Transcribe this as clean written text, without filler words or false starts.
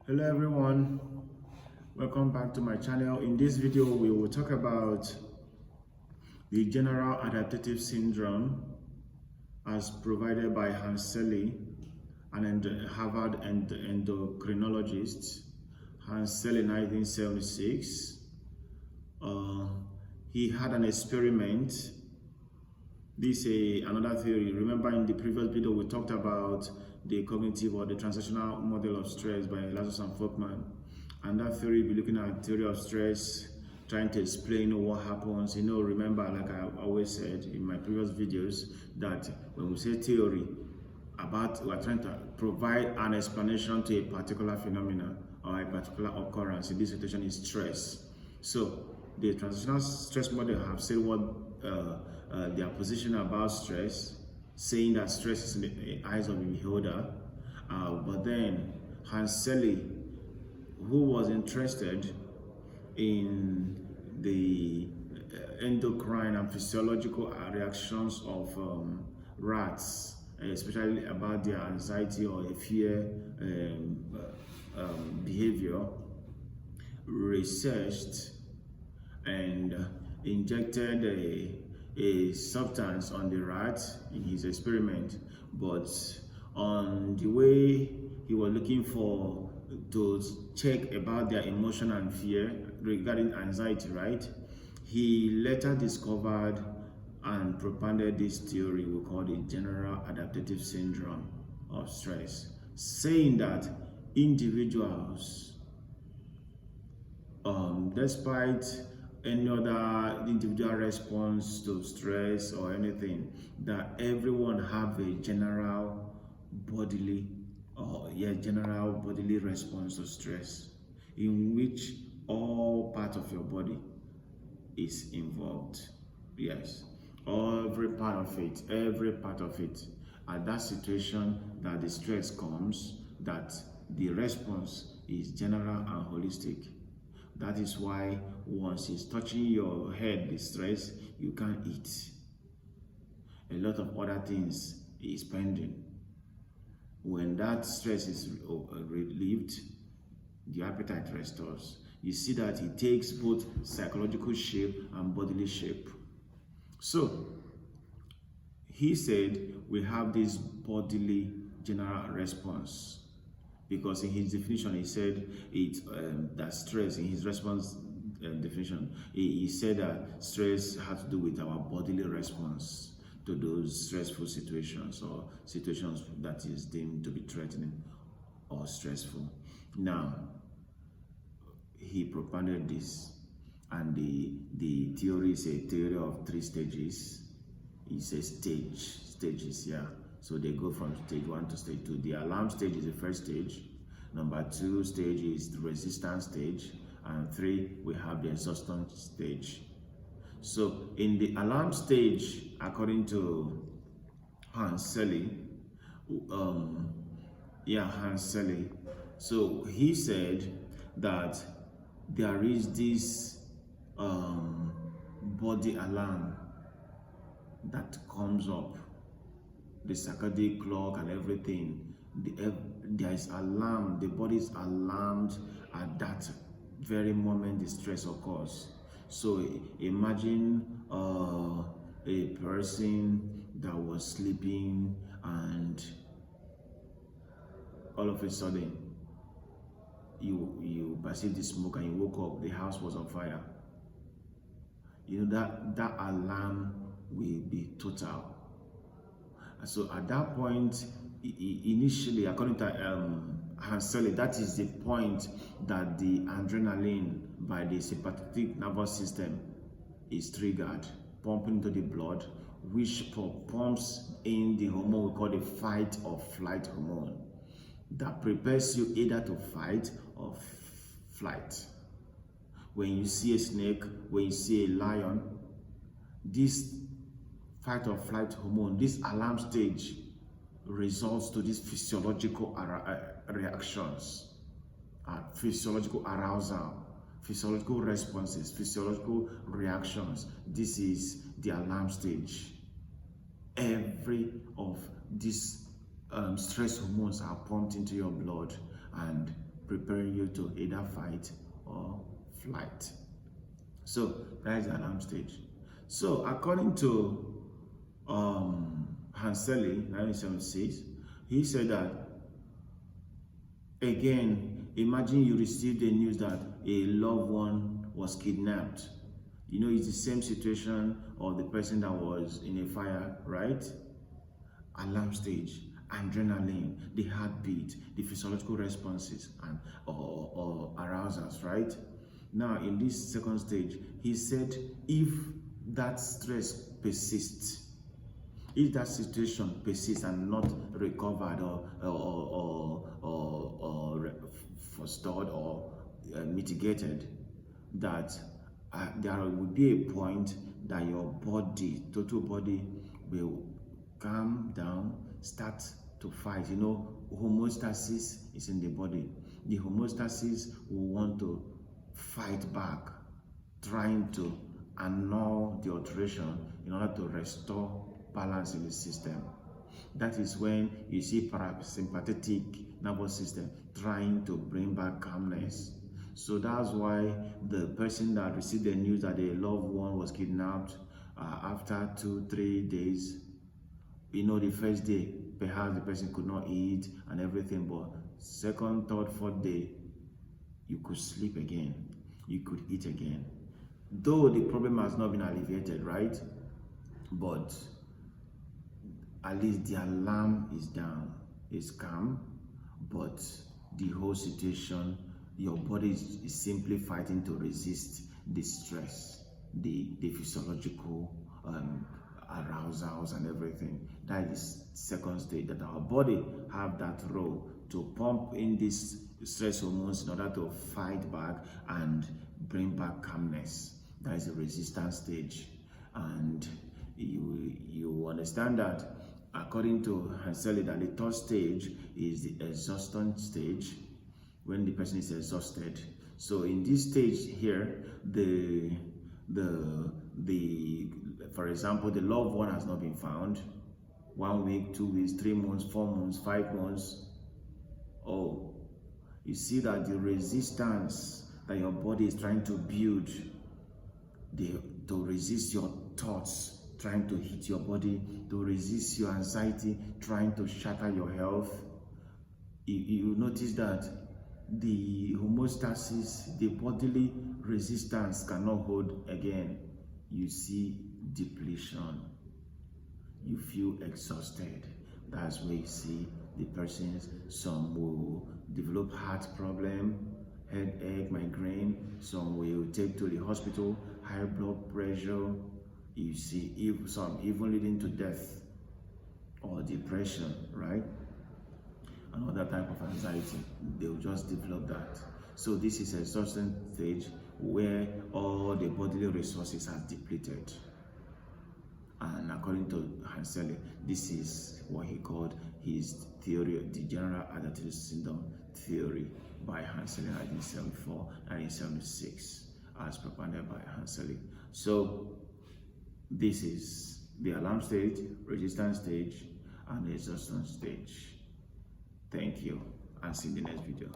Hello everyone, welcome back to my channel. In this video we will talk about the general adaptive syndrome as provided by Hands Selye, an Harvard endocrinologist. Hands Selye, 1976. He had an experiment. This is another theory. Remember in the previous video we talked about the cognitive or the transactional model of stress by Lazarus and Folkman. And that theory, we're looking at theory of stress, trying to explain what happens. Remember, like I always said in my previous videos, that when we say theory, we're trying to provide an explanation to a particular phenomenon or a particular occurrence. In this situation is stress. So the transitional stress model have said what their position about stress, saying that stress is in the eyes of the beholder. But then Hands Selye, who was interested in the endocrine and physiological reactions of rats, especially about their anxiety or fear behavior, researched and injected a substance on the rat in his experiment, but on the way he was looking for to check about their emotion and fear regarding anxiety, right? He later discovered and propounded this theory we call the general adaptive syndrome of stress, saying that individuals, despite any other individual response to stress or anything, that everyone have a general bodily response to stress, in which all part of your body is involved. Yes, every part of it. At that situation that the stress comes, that the response is general and holistic. That is why once it's touching your head, the stress, you can't eat. A lot of other things is pending. When that stress is relieved, the appetite restores. You see that it takes both psychological shape and bodily shape. So, he said we have this bodily general response, because in his definition he said that stress, in his response definition, he said that stress has to do with our bodily response to those stressful situations or situations that is deemed to be threatening or stressful. Now, he propounded this, and the theory is a theory of 3 stages. It's a stages, yeah. So they go from stage 1 to stage 2. The alarm stage is the first stage. Number 2 stage is the resistance stage. And 3, we have the exhaustion stage. So in the alarm stage, according to Hands Selye, Hands Selye, so he said that there is this body alarm that comes up, the circadian clock and everything. There is alarm, the body is alarmed at that very moment the stress occurs. So imagine a person that was sleeping and all of a sudden you perceive the smoke and you woke up, the house was on fire. That alarm will be total. So at that point, initially, according to Hands Selye, that is the point that the adrenaline by the sympathetic nervous system is triggered, pumping into the blood, which pumps in the hormone we call the fight or flight hormone, that prepares you either to fight or flight. When you see a snake, when you see a lion, this fight or flight hormone, this alarm stage, results to these physiological reactions, physiological arousal, physiological responses, physiological reactions. This is the alarm stage. Every of these stress hormones are pumped into your blood and preparing you to either fight or flight. So that is the alarm stage. So according to Hands Selye, 1976, he said that, again, imagine you received the news that a loved one was kidnapped. You know, it's the same situation of the person that was in a fire, right? Alarm stage, adrenaline, the heartbeat, the physiological responses, and or arousals, right? Now, in this second stage, he said if that stress persists, if that situation persists and not recovered or forestalled or mitigated, that there will be a point that your body, total body, will calm down, start to fight. You know, homeostasis is in the body. The homeostasis will want to fight back, trying to annul the alteration in order to restore balance in the system. That is when you see parasympathetic nervous system trying to bring back calmness. So that's why the person that received the news that a loved one was kidnapped, after 2-3 days, you know, the first day perhaps the person could not eat and everything, but second, third, fourth day, you could sleep again, you could eat again. Though the problem has not been alleviated, right? But at least the alarm is down, it's calm, but the whole situation, your body is simply fighting to resist the stress, the physiological arousals and everything. That is second stage, that our body have that role to pump in these stress hormones in order to fight back and bring back calmness. That is the resistance stage. And you understand that according to Hands Selye, that the third stage is the exhaustion stage, when the person is exhausted. So in this stage here, for example, the loved one has not been found. 1 week, 2 weeks, 3 months, 4 months, 5 months. Oh, you see that the resistance that your body is trying to build to resist your thoughts trying to hit your body, to resist your anxiety trying to shatter your health, you notice that the homeostasis, the bodily resistance cannot hold again. You see depletion, you feel exhausted. That's where you see the persons, some will develop heart problem, headache, migraine, some will take to the hospital, high blood pressure. You see some even leading to death or depression, right? Another type of anxiety, they will just develop that. So this is a exhaustion stage where all the bodily resources are depleted. And according to Hands Selye, this is what he called his theory, the general adaptive syndrome theory, by Hands Selye, 1974-1976, as propounded by Hands Selye. So this is the alarm stage, resistance stage, and the exhaustion stage. Thank you, and see you in the next video.